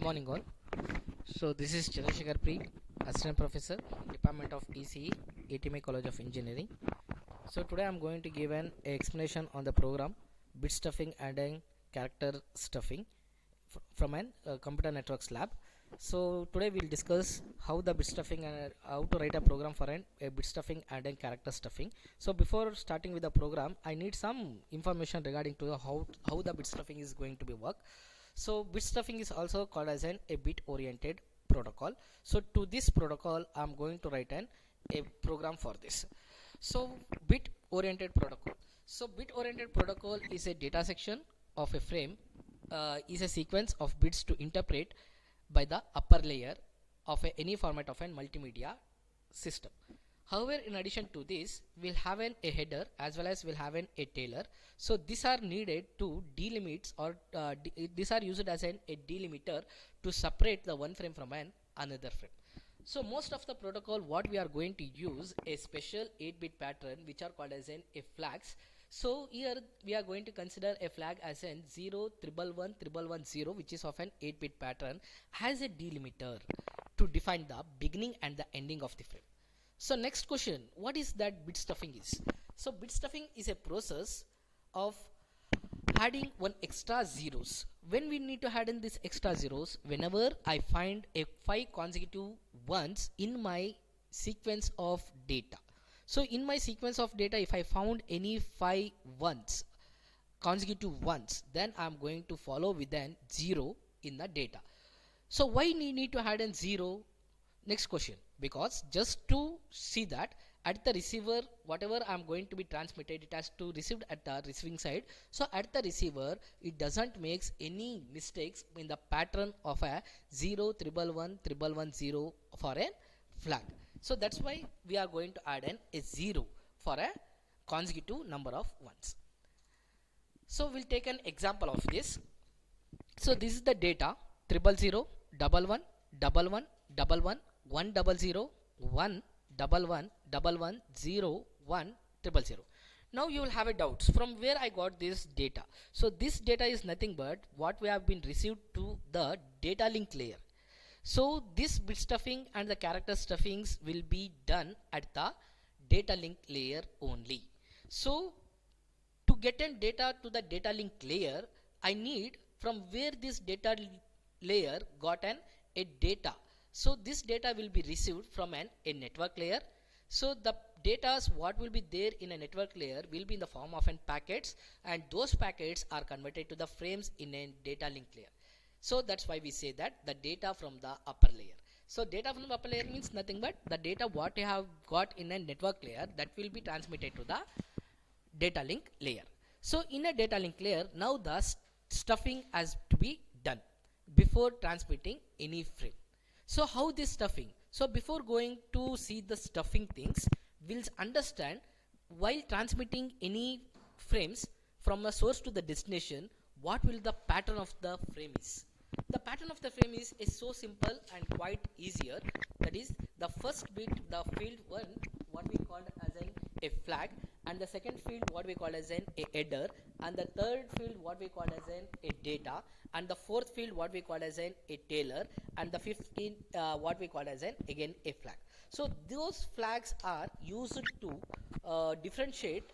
Morning all. So this is Chandrasekhar Pri, Assistant Professor, Department of ECE, ATMI College of Engineering. So today I'm going to give an explanation on the program bit stuffing and character stuffing from an computer networks lab. So today we'll discuss how the bit stuffing and how to write a program for a bit stuffing and a character stuffing. So before starting with the program, I need some information regarding to how the bit stuffing is going to be work. So bit stuffing is also called as a bit oriented protocol. So to this protocol I'm going to write a program for this. So bit oriented protocol. So bit oriented protocol is a data section of a frame, is a sequence of bits to interpret by the upper layer of any format of a multimedia system. However, in addition to this, we'll have a header as well as we'll have a tailer. So these are needed to delimit or these are used as a delimiter to separate the one frame from another frame. So most of the protocol what we are going to use a special 8-bit pattern which are called as a flags. So here we are going to consider a flag as an 0 1 1 1 0 which is of an 8-bit pattern as a delimiter to define the beginning and the ending of the frame. So next question, what is that bit stuffing is? So bit stuffing is a process of adding one extra zeros. When we need to add in these extra zeros, whenever I find a 5 consecutive ones in my sequence of data. So in my sequence of data, if I found any 5 ones, consecutive ones, then I'm going to follow with an 0 in the data. So why need to add in 0? Next question, because just to see that at the receiver whatever I'm going to be transmitted, it has to received at the receiving side. So at the receiver it doesn't makes any mistakes in the pattern of a 0 1 1 1 1 0 for a flag. So that's why we are going to add a 0 for a consecutive number of ones. So we'll take an example of this. So this is the data 0 0 1 1 1 1 1 1 1 0 0 1 1 1 1 1 0 1 0 0. Now you will have a doubts from where I got this data. So this data is nothing but what we have been received to the data link layer. So this bit stuffing and the character stuffings will be done at the data link layer only. So to get in data to the data link layer, I need from where this data layer got a data. So this data will be received from a network layer. So the data what will be there in a network layer will be in the form of packets, and those packets are converted to the frames in a data link layer. So that's why we say that the data from the upper layer. So data from the upper layer means nothing but the data what you have got in a network layer that will be transmitted to the data link layer. So in a data link layer, now the stuffing has to be done before transmitting any frame. So how this stuffing? So before going to see the stuffing things, we'll understand while transmitting any frames from a source to the destination, what will the pattern of the frame is. The pattern of the frame is so simple and quite easier. That is the first bit, the field 1, what we call as a flag, and the second field what we call as a header, and the third field what we call as a data, and the fourth field what we call as a tailer, and the fifth field what we call as again a flag. So those flags are used to differentiate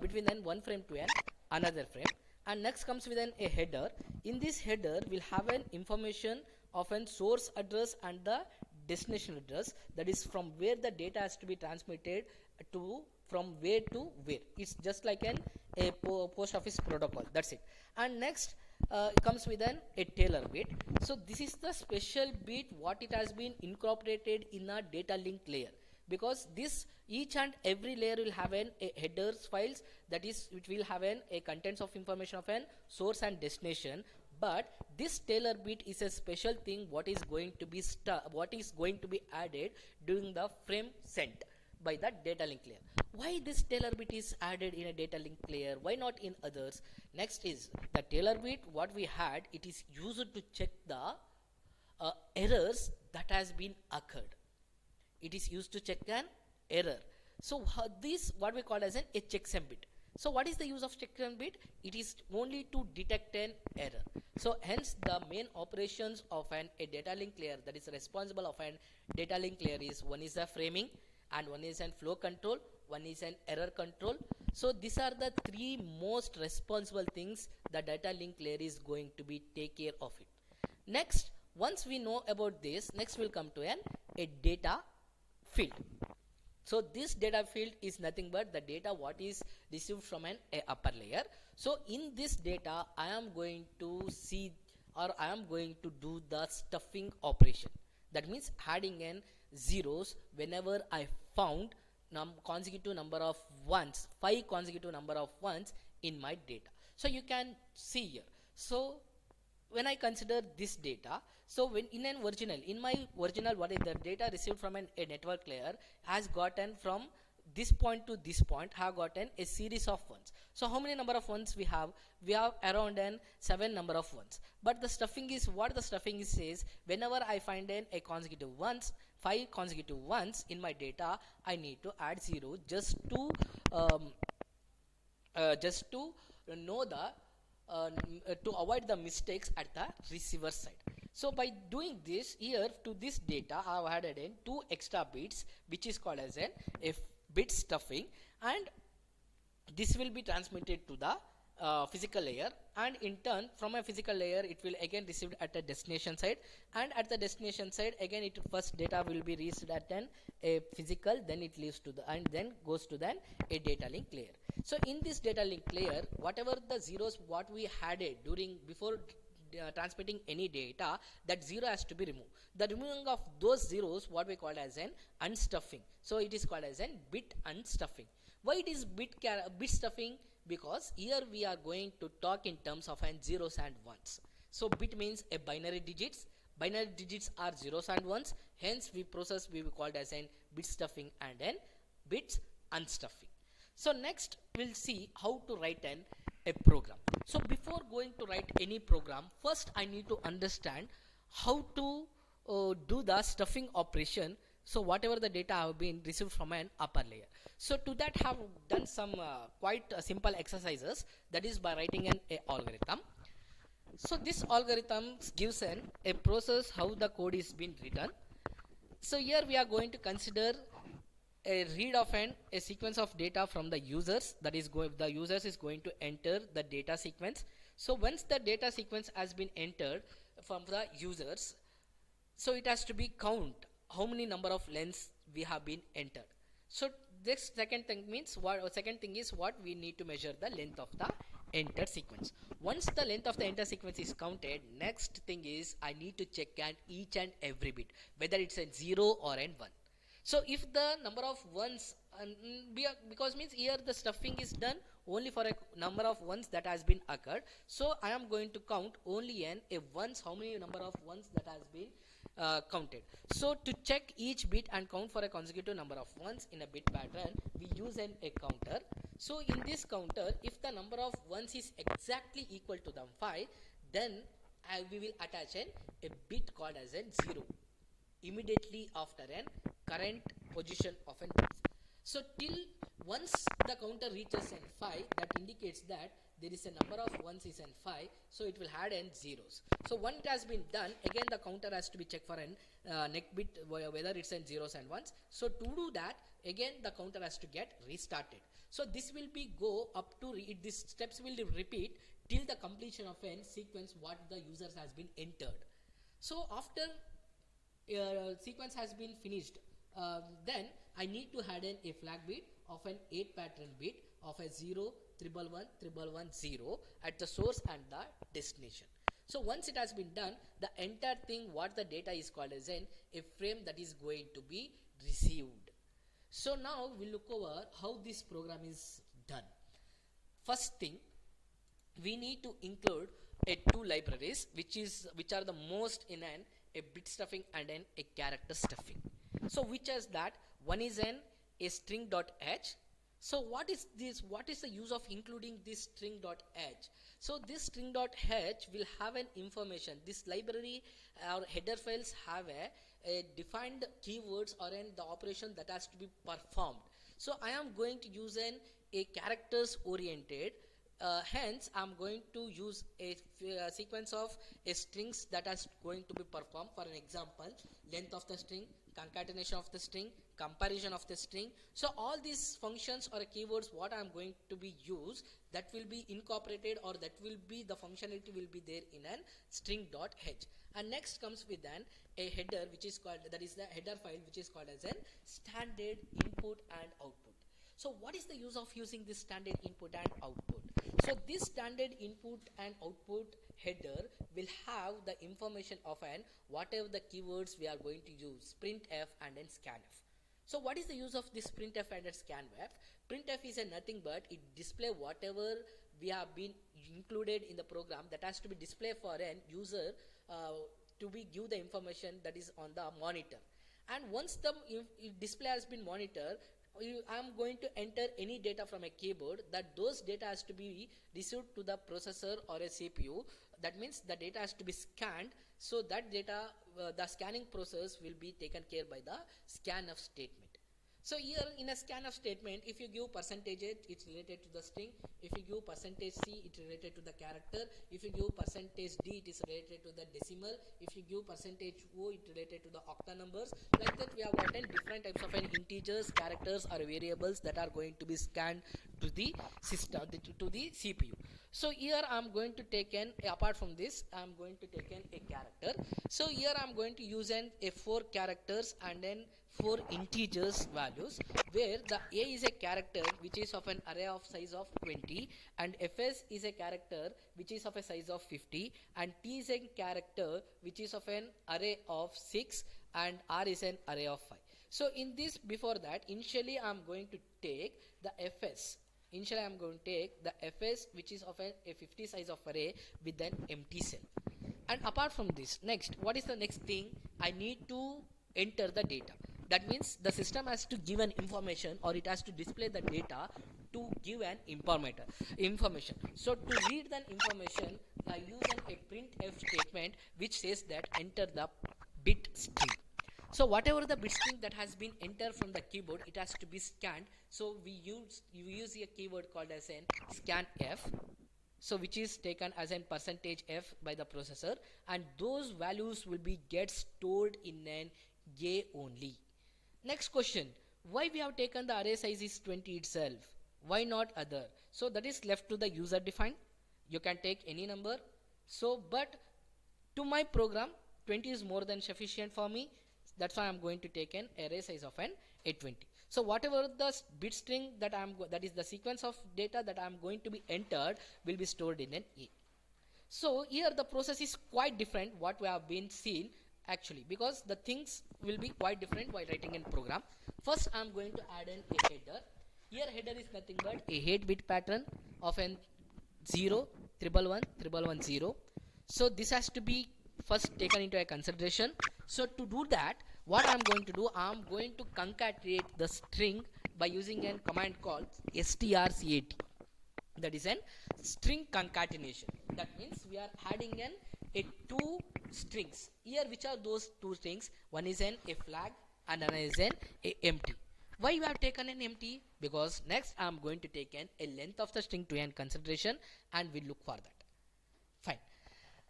between one frame to another frame. And next comes with a header. In this header we'll have an information of an source address and the destination address, that is from where the data has to be transmitted to from where to where. It's just like a post office protocol, that's it. And next it comes with a tailer bit. So this is the special bit what it has been incorporated in a data link layer, because this each and every layer will have a headers files, that is it will have a contents of information of an source and destination. But this tailer bit is a special thing what is going to be added during the frame sent by the data link layer. Why this tailer bit is added in a data link layer, why not in others? Next is the tailer bit what we had, it is used to check the errors that has been occurred. It is used to check an error. So this what we call as a checksum bit. So what is the use of check and bit? It is only to detect an error. So hence the main operations of a data link layer that is responsible of an data link layer is, one is the framing, and one is an flow control, one is an error control. So these are the three most responsible things the data link layer is going to be take care of it. Next, once we know about this, next we'll come to a data field. So this data field is nothing but the data what is received from an upper layer. So in this data I am going to see, or I am going to do the stuffing operation. That means adding in zeros whenever I found consecutive number of ones, 5 consecutive number of ones in my data. So you can see here. So when I consider this data, so when in my original, what is the data received from a network layer has gotten from this point to this point, have gotten a series of ones. So how many number of ones we have? We have around 7 number of ones. But the stuffing is, what the stuffing is says, whenever I find a consecutive ones, 5 consecutive ones in my data, I need to add 0 um, just to know the to avoid the mistakes at the receiver side. So by doing this, here to this data I have added in 2 extra bits, which is called as a bit stuffing, and this will be transmitted to the physical layer, and in turn from a physical layer it will again received at a destination side, and at the destination side again it first data will be reached at a physical, then it leaves to the, and then goes to then a data link layer. So in this data link layer, whatever the zeros what we added during before transmitting any data, that 0 has to be removed. The removing of those zeros what we call as an unstuffing. So it is called as an bit unstuffing. Why it is bit stuffing? Because here we are going to talk in terms of an zeros and ones. So bit means a binary digits. Binary digits are zeros and ones. Hence we will call it as an bit stuffing and an bits unstuffing. So next we'll see how to write a program. So before going to write any program, first I need to understand how to do the stuffing operation. So whatever the data have been received from an upper layer. So to that have done some quite simple exercises, that is by writing a algorithm. So this algorithm gives a process how the code is being written. So here we are going to consider a read of a sequence of data from the users, that is the users is going to enter the data sequence. So once the data sequence has been entered from the users, so it has to be count how many number of lengths we have been entered. So this second thing means what, second thing is what we need to measure the length of the enter sequence. Once the length of the enter sequence is counted, next thing is I need to check each and every bit whether it's a 0 or a 1. So if the number of ones, because means here the stuffing is done only for a number of ones that has been occurred, so I am going to count only a ones, how many number of ones that has been counted. So to check each bit and count for a consecutive number of ones in a bit pattern, we use a counter. So in this counter, if the number of ones is exactly equal to the 5, then we will attach a bit called as a 0 immediately after an current position of an bit. So till once the counter reaches an 5, that indicates that there is a number of ones is an 5, so it will add n zeros. So when it has been done, again the counter has to be checked for an next bit whether it's an zeros and ones. So to do that, again the counter has to get restarted. So this will be go up to these steps will repeat till the completion of an sequence what the users has been entered. So after sequence has been finished, then I need to add in a flag bit of an 8 pattern bit of a 0, 111, 111, 0 at the source and the destination. So once it has been done, the entire thing what the data is called as a frame that is going to be received. So now we'll look over how this program is done. First thing, we need to include two libraries which are the most in a bit stuffing and a character stuffing. So which is that? One is a string.h. So what is this? What is the use of including this string.h? So this string.h will have an information. This library or header files have a defined keywords or the operation that has to be performed. So I am going to use an a characters oriented. Hence, I'm going to use a sequence of strings that are going to be performed. For an example, length of the string, concatenation of the string, comparison of the string. So all these functions or keywords what I'm going to be used, that will be incorporated, or that will be the functionality will be there in an string.h. And next comes with then a header, which is called, that is the header file, which is called as a standard input and output. So what is the use of using this standard input and output? So this standard input and output header will have the information of an whatever the keywords we are going to use, printf and then scanf. So what is the use of this printf and scanf? Printf is a nothing but it display whatever we have been included in the program, that has to be displayed for an user to be give the information that is on the monitor. And once the display has been monitored, I am going to enter any data from a keyboard, that those data has to be received to the processor or a CPU. That means the data has to be scanned. So that data, the scanning process will be taken care by the scanf statement. So here in a scanf statement, if you give percentage %, it's related to the string. If you give percentage %c, it's related to the character. If you give percentage %d, it is related to the decimal. If you give percentage %o, it's related to the octa numbers. Like that, we have gotten different types of integers, characters, or variables that are going to be scanned to the system, to the CPU. So here I'm going to take an, apart from this, I'm going to take a character. So here I'm going to use a 4 characters and then 4 integers values, where the a is a character which is of an array of size of 20, and fs is a character which is of a size of 50, and t is a character which is of an array of 6, and r is an array of 5. So in this, before that, initially I'm going to take the fs. Initially I am going to take the fs which is of a 50 size of array with an empty cell. And apart from this, next, what is the next thing? I need to enter the data. That means the system has to give an information, or it has to display the data to give an information. So to read that information, I use a printf statement which says that enter the bit string. So whatever the bit string that has been entered from the keyboard, it has to be scanned. So we use a keyword called as an scanf, so which is taken as an %f by the processor, and those values will be get stored in an a only. Next question, why we have taken the array size is 20 itself? Why not other? So that is left to the user defined. You can take any number. So but to my program, 20 is more than sufficient for me. That's why I'm going to take an array size of an 820. So whatever the bit string that that is the sequence of data that I'm going to be entered will be stored in an A. So here the process is quite different what we have been seen actually, because the things will be quite different while writing in program. First I'm going to add a header. Here header is nothing but a 8-bit pattern of an 0, 111, 110. So this has to be first taken into a consideration. So to do that, what I'm going to do, I'm going to concatenate the string by using a command called strcat. That is an string concatenation. That means we are adding a 2 strings. Here which are those 2 strings? One is a flag and another is a empty. Why we have taken an empty? Because next I am going to take a length of the string to an consideration, and we'll look for that. Fine.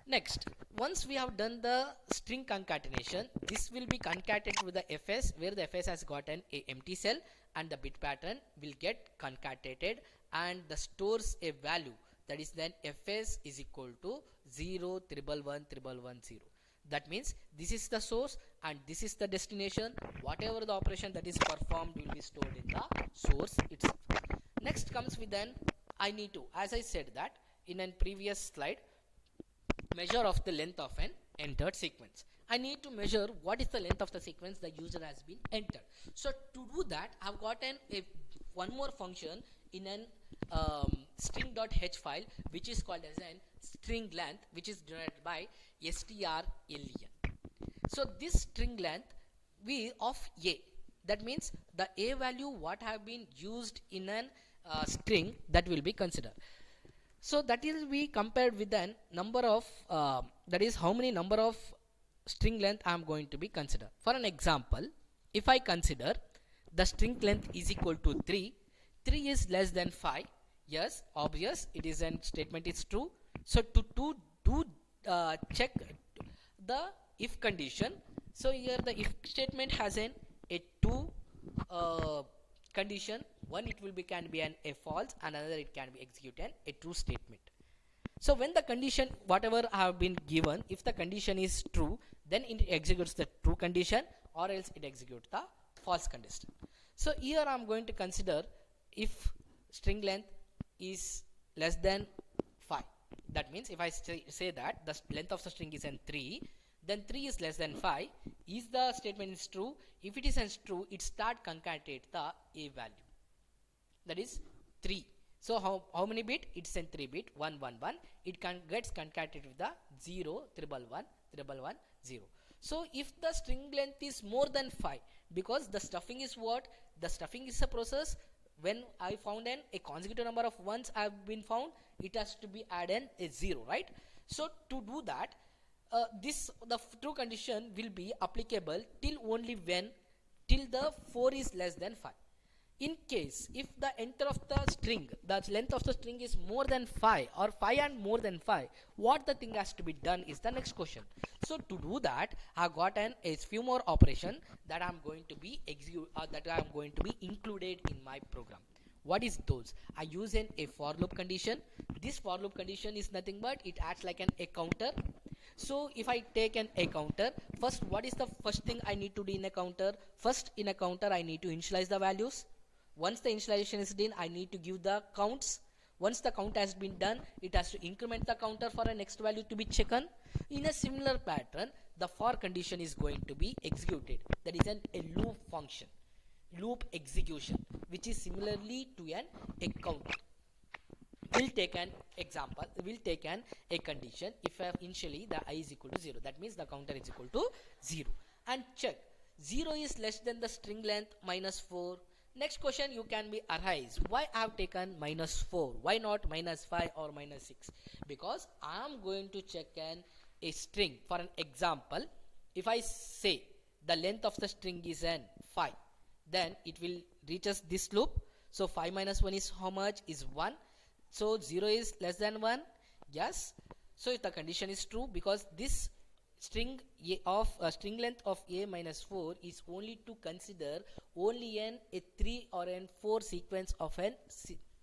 Next, once we have done the string concatenation, this will be concatenated with the fs, where the fs has gotten a empty cell, and the bit pattern will get concatenated and the stores a value, that is then fs is equal to 0 111 110. That means this is the source and this is the destination. Whatever the operation that is performed will be stored in the source itself. Next comes with then I need to, as I said that in a previous slide, measure of the length of an entered sequence. I need to measure what is the length of the sequence the user has been entered. So to do that, I've gotten one more function in an string.h file, which is called as an string length, which is generated by strlen. So this string length of a, that means the a value what have been used in an string, that will be considered. So that is we compared with the number of that is how many number of string length I am going to be consider. For an example, if I consider the string length is equal to 3, 3 is less than 5. Yes, obvious, it is an statement is true. So to do check the if condition, so here the if statement has an a two uh, condition. One, it will be can be an a false, and another it can be executed a true statement. So when the condition whatever have been given, if the condition is true, then it executes the true condition, or else it executes the false condition. So here I am going to consider if string length is less than 5. That means if I say that the length of the string is 3, then 3 is less than 5. Is the statement is true? If it is true, it start concatenate the a value, that is 3. So how many bit? It's in 3 bit, 1 1 1. It gets concatenated with the 0 1 1 1 1 0. So if the string length is more than 5, because the stuffing is what? The stuffing is a process. When I found a consecutive number of ones have been found, it has to be added a 0, right? So to do that, the true condition will be applicable till only when till the 4 is less than 5. In case if the enter of the string, the length of the string is more than 5 or 5 and more than 5, what the thing has to be done is the next question. So to do that, I got a few more operation that I'm going to be included in my program. What is those? I use a for loop condition. This for loop condition is nothing but it acts like a counter. So if I take a counter, first what is the first thing I need to do in a counter? First in a counter I need to initialize the values. Once the initialization is done, I need to give the counts. Once the count has been done, it has to increment the counter for a next value to be checked. In a similar pattern, the for condition is going to be executed. That is a loop function, loop execution, which is similarly to a counter. We'll take an example. We'll take a condition. If initially the I is equal to 0, that means the counter is equal to 0. And check 0 is less than the string length minus 4. Next question you can be arise, why I have taken minus 4, why not minus 5 or minus 6? Because I am going to check a string. For an example, if I say the length of the string is 5, then it will reach us this loop. So 5 minus 1 is how much? Is 1. So 0 is less than 1. Yes. So if the condition is true, because this string string length of a minus 4 is only to consider only a 3 or a 4 sequence of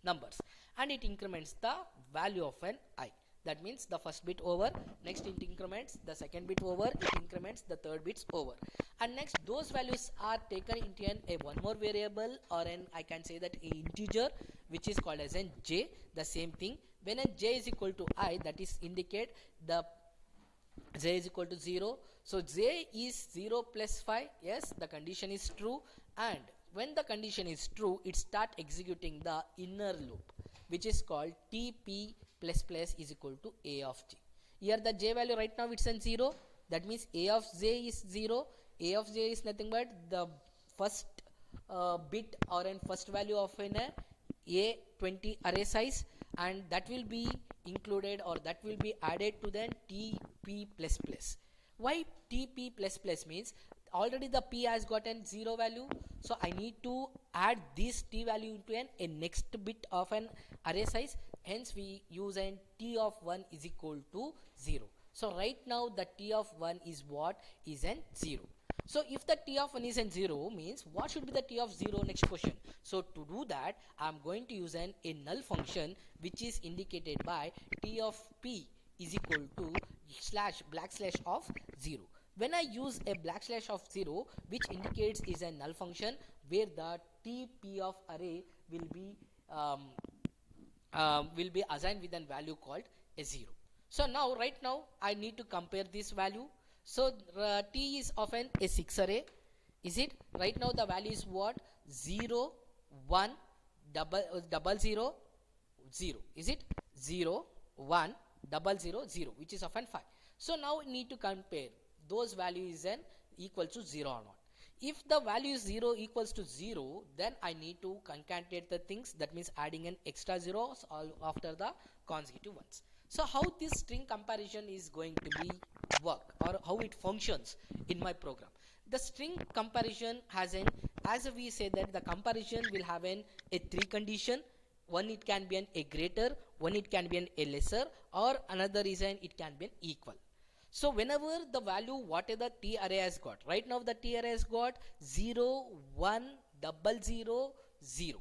numbers, and it increments the value of an I. That means the first bit over, next it increments the second bit over, it increments the third bits over, and next those values are taken into a one more variable, or I can say that a integer, which is called as an j. The same thing, when a j is equal to I, that is indicate the j is equal to 0. So j is 0 plus 5. Yes, the condition is true, and when the condition is true, it start executing the inner loop, which is called tp plus plus is equal to a of j. Here the j value right now it's 0. That means a of j is 0. A of j is nothing but the first bit or first value of an A20 array size, and that will be included or that will be added to the tp plus plus. Why tp plus plus? Means already the p has gotten 0 value, so I need to add this t value into a next bit of an array size. Hence we use an t of 1 is equal to 0. So right now the t of 1 is what? Is an 0. So if the t of 1 is an 0, means what should be the t of 0? Next question. So to do that, I am going to use a null function, which is indicated by t of p is equal to // of 0. When I use a // of 0, which indicates is a null function, where the tp of array will be assigned with a value called a 0. So now right now I need to compare this value. So t is of a 6 array. Is it? Right now the value is what? 0 1 0 0. Is it? 0 1 0 0, which is of an 5. So now we need to compare those values is equal to 0 or not. If the value is 0 equals to 0, then I need to concatenate the things. That means adding an extra zeros after the consecutive ones. So how this string comparison is going to be work, or how it functions in my program? The string comparison has as we say that the comparison will have a three condition. One, it can be a greater, one it can be a lesser, or another reason it can be an equal. So whenever the value whatever the t array has got, right now the t array has got 0 1 0 0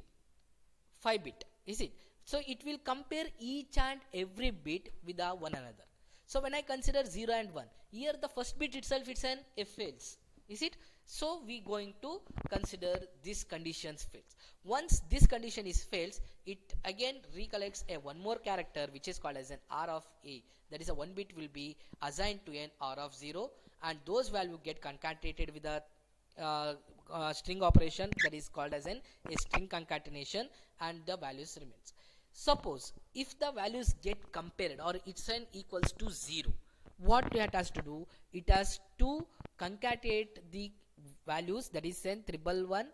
5 bit, is it? So it will compare each and every bit with the one another. So when I consider 0 and 1, here the first bit itself it's an f fails, is it? So we going to consider this conditions fails. Once this condition is fails, it again recollects a one more character which is called as an r of a, that is a one bit will be assigned to an r of 0, and those value get concatenated with a string operation that is called as a string concatenation, and the values remains. Suppose if the values get compared or it's an equals to 0, what it has to do, it has to concatenate the values, that is an 111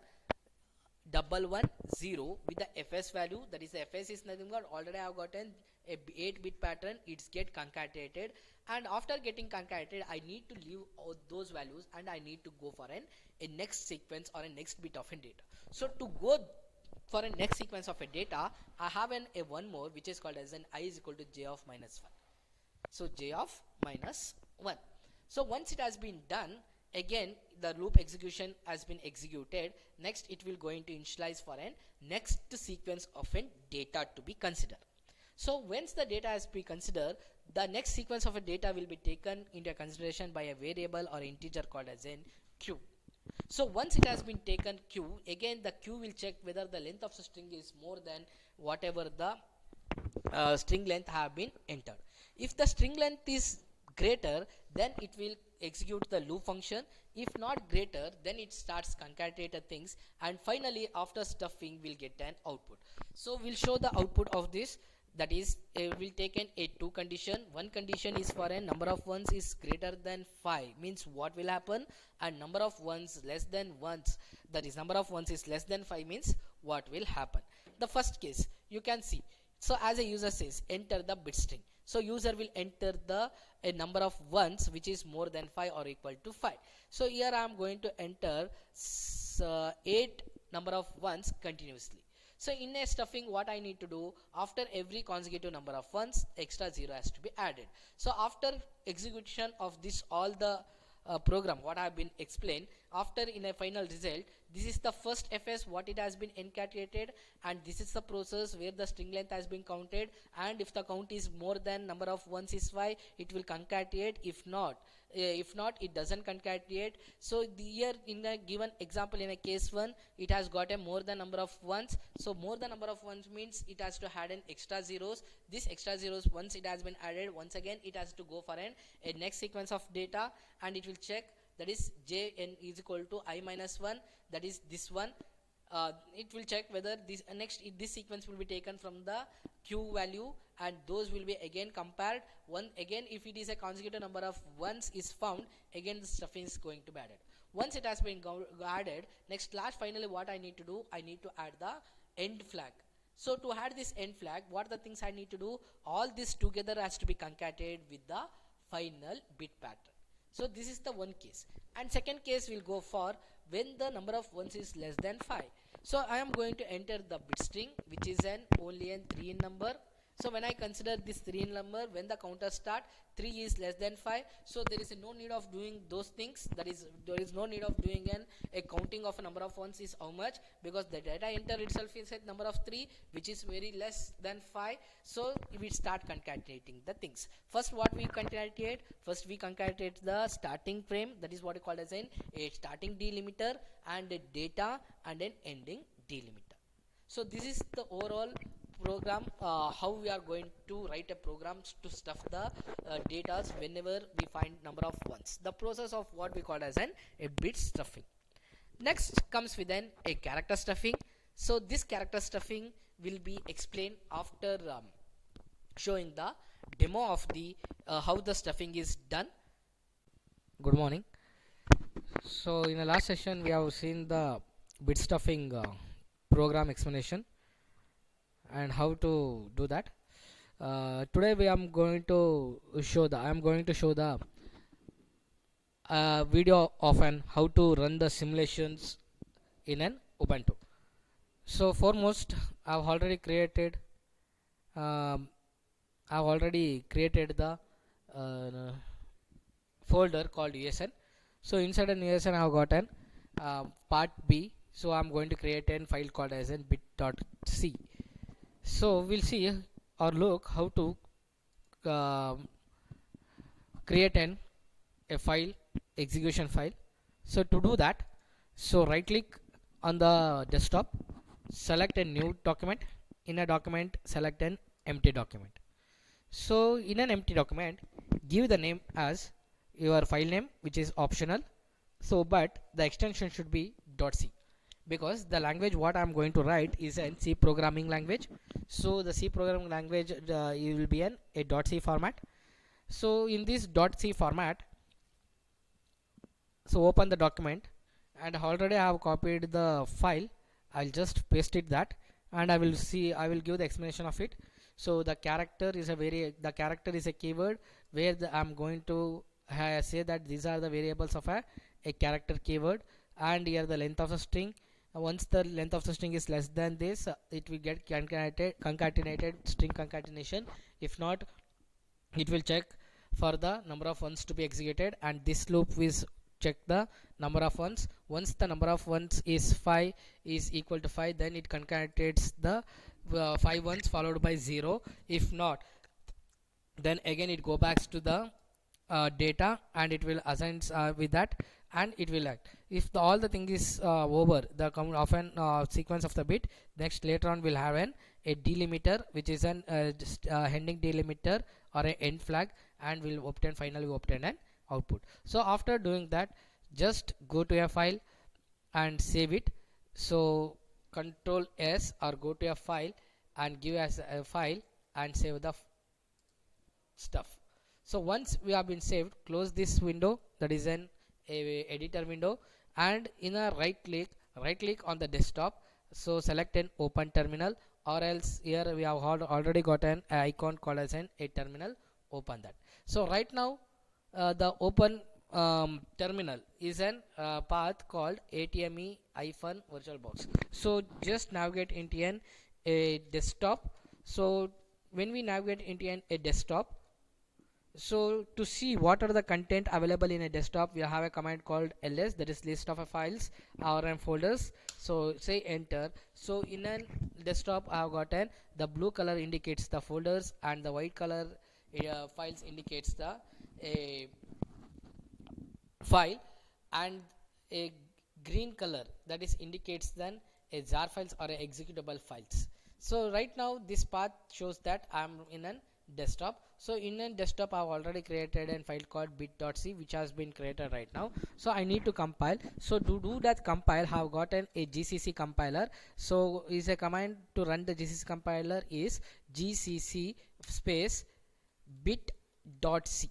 110 with the fs value, that is the fs is nothing but already I have gotten a 8-bit pattern, it's get concatenated, and after getting concatenated I need to leave all those values and I need to go for a next sequence or a next bit of a data. So to go for a next sequence of a data, I have a one more which is called as an I is equal to j of minus 1. So j of minus 1. So once it has been done, again the loop execution has been executed. Next it will going to initialize for a next sequence of a data to be considered. So once the data has been considered, the next sequence of a data will be taken into consideration by a variable or integer called as an q. So once it has been taken q, again the q will check whether the length of the string is more than whatever the string length have been entered. If the string length is greater, then it will execute the loop function. If not greater, then it starts concatenated things, and finally after stuffing we'll get an output. So we'll show the output of this, that is we'll take a two condition. One condition is for a number of ones is greater than 5, means what will happen, and number of ones less than ones, that is number of ones is less than 5 means what will happen. The first case you can see, so as a user says enter the bit string, so user will enter the a number of ones which is more than 5 or equal to 5. So here I am going to enter 8 number of ones continuously. So in a stuffing, what I need to do, after every consecutive number of ones, extra 0 has to be added. So after execution of this all the program what I have been explained, after in a final result, this is the first fs what it has been encapsulated, and this is the process where the string length has been counted, and if the count is more than number of ones is 5, it will concatenate. If not it doesn't concatenate. So here in a given example, in a case 1, it has got a more than number of ones, so more than number of ones means it has to add an extra zeros. This extra zeros, once it has been added, once again it has to go for a next sequence of data, and it will check, that is jn is equal to I minus 1, that is this one. It will check whether this this sequence will be taken from the q value, and those will be again compared. One again, if it is a consecutive number of ones is found, again the stuffing is going to be added. Once it has been added, next last finally what I need to do, I need to add the end flag. So to add this end flag, what are the things I need to do, all this together has to be concatenated with the final bit pattern. So this is the one case, and second case will go for when the number of ones is less than 5. So I am going to enter the bit string which is an only an 3 in number. So when I consider this 3 in number, when the counter start, 3 is less than 5, so there is no need of doing those things, that is there is no need of doing a counting of a number of ones is how much, because the data enter itself is a number of 3 which is very less than 5. So we start concatenating the things. First what we concatenate, first we concatenate the starting frame, that is what is called as a starting delimiter, and a data, and an ending delimiter. So this is the overall program, how we are going to write a program to stuff the data whenever we find number of ones, the process of what we call as a bit stuffing. Next comes with a character stuffing. So this character stuffing will be explained after showing the demo of the how the stuffing is done. Good morning. So in the last session we have seen the bit stuffing program explanation and how to do that. Today I am going to show the video of how to run the simulations in an Ubuntu. So foremost, I've already created um, the uh, folder called USN. So inside an USN I've got an part B. So I'm going to create a file called as an bit.c. So we'll see or look how to create a file, execution file. So to do that, so right click on the desktop, select a new document. In a document, select an empty document. So in an empty document, give the name as your file name, which is optional. So but the extension should be .c, because the language what I'm going to write is a C programming language. So the C programming language it will be a .c format. So in this .c format, so open the document, and already I have copied the file. I'll just paste it that, and I will give the explanation of it. So the character is a keyword where I'm going to say that these are the variables of a character keyword, and here the length of the string. Once the length of the string is less than this, it will get concatenated string concatenation. If not, it will check for the number of ones to be executed, and this loop is check the number of ones. Once the number of ones is 5 is equal to 5, then it concatenates the 5 ones followed by 0. If not, then again it go back to the data, and it will assign with that, and it will act. If all the thing is over the of an sequence of the bit, next later on we'll have a delimiter, which is an ending delimiter or a end flag, and we'll finally obtain an output. So after doing that, just go to a file and save it. So control S, or go to a file and give as a file and save the stuff. So once we have been saved, close this window, that is an editor window, and in a right click on the desktop, so select an open terminal, or else here we have already got an icon called as a terminal. Open that. So right now the open terminal is an path called atme-virtualbox. So just navigate into a desktop. So when we navigate into a desktop, so to see what are the content available in a desktop, we have a command called ls, that is list of files or folders. So say enter. So in a desktop I have gotten the blue color indicates the folders, and the white color files indicates the file, and a green color that is indicates then a jar files or a executable files. So right now this path shows that I'm in a desktop. So in a desktop I've already created a file called bit.c, which has been created right now. So I need to compile. So to do that compile, have gotten a GCC compiler. So is a command to run the GCC compiler is gcc space bit.c.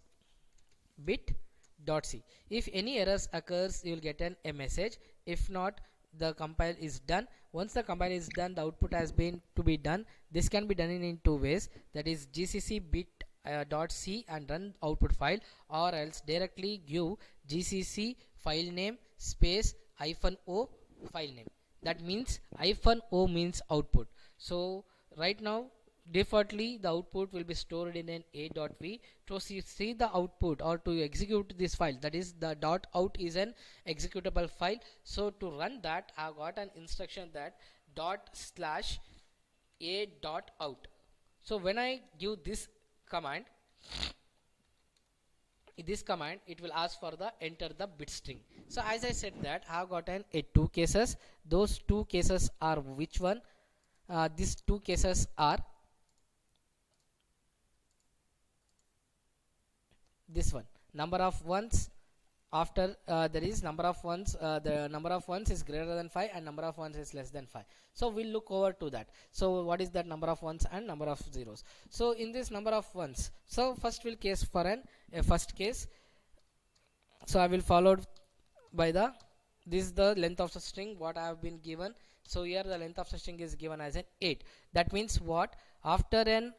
If any errors occurs, you will get a message. If not, the compile is done. Once the compile is done, the output has been to be done. This can be done in two ways, that is gcc bit.c and run output file, or else directly give gcc file name space -o file name. That means -o means output. So right now defaultly the output will be stored in an a.v. to see the output or to execute this file, that is the .out is an executable file. So to run that, I have got an instruction that ./a.out. So when I give this command, it will ask for the enter the bit string. So as I said that I have gotten two cases. Those two cases are which one? These two cases are this one, number of ones after there is number of ones, the number of ones is greater than 5 and number of ones is less than 5. So we'll look over to that. So what is that number of ones and number of zeros? So in this number of ones, so first we'll case for a first case. So I will followed by this is the length of the string what I have been given. So here the length of the string is given as an 8. That means what, after an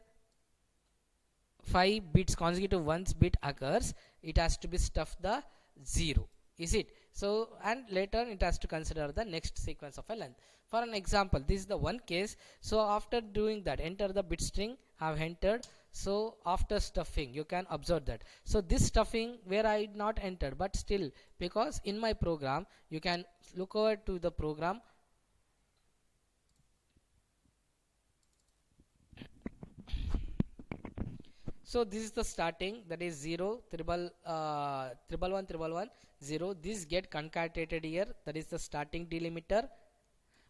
5 bits consecutive ones bit occurs, it has to be stuffed the 0, is it? So and later it has to consider the next sequence of a length. For an example, this is the one case. So after doing that, enter the bit string have entered. So after stuffing, you can observe that. So this stuffing where I not entered, but still, because in my program you can look over to the program. So this is the starting, that is 0 triple one 0. This get concatenated here, that is the starting delimiter,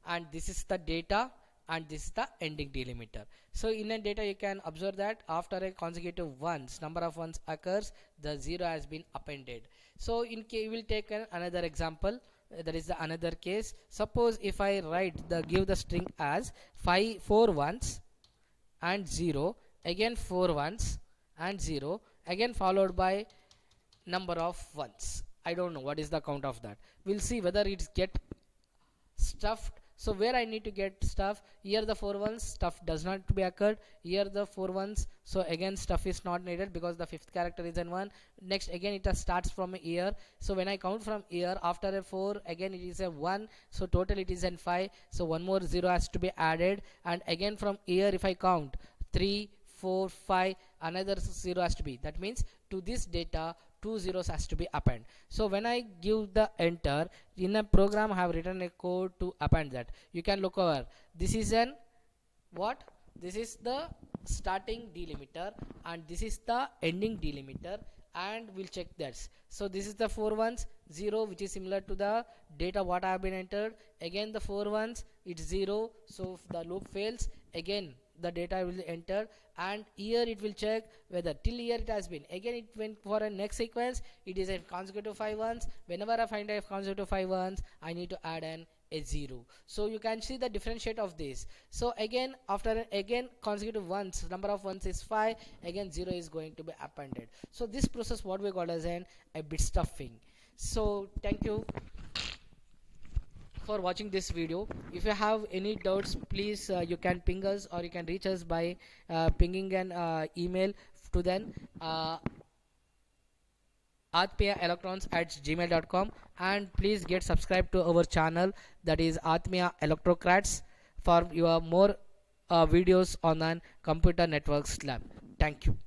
and this is the data, and this is the ending delimiter. So in a data you can observe that after a consecutive ones, number of ones occurs, the 0 has been appended. So in case we will take another example, that is the another case. Suppose if I write the give the string as 4 ones and 0, again 4 ones and 0, again followed by number of ones. I don't know what is the count of that. We'll see whether it's get stuffed. So where I need to get stuff, here the 4 ones stuff does not to be occurred, here the 4 ones, so again stuff is not needed because the fifth character is in 1. Next again it starts from here, so when I count from here, after a 4 again it is a 1, so total it is in 5, so one more 0 has to be added, and again from here if I count 3 4 5, another 0 has to be, that means to this data 2 zeros has to be append. So when I give the enter, in a program I have written a code to append that. You can look over, this is an what, this is the starting delimiter and this is the ending delimiter, and we'll check that. So this is the 4 ones 0, which is similar to the data what I have been entered. Again the 4 ones, it's 0, so if the loop fails, again the data will enter, and here it will check whether till here it has been, again it went for a next sequence, it is a consecutive 5 ones. Whenever I find a consecutive 5 ones, I need to add a 0. So you can see the differentiate of this. So again after again consecutive ones, number of ones is 5, again 0 is going to be appended. So this process what we call as a bit stuffing. So thank you for watching this video. If you have any doubts, please you can ping us, or you can reach us by pinging an email to then athmiaelectrons@gmail.com, and please get subscribed to our channel, that is Athmia Electrocrats, for your more videos on an computer networks lab. Thank you.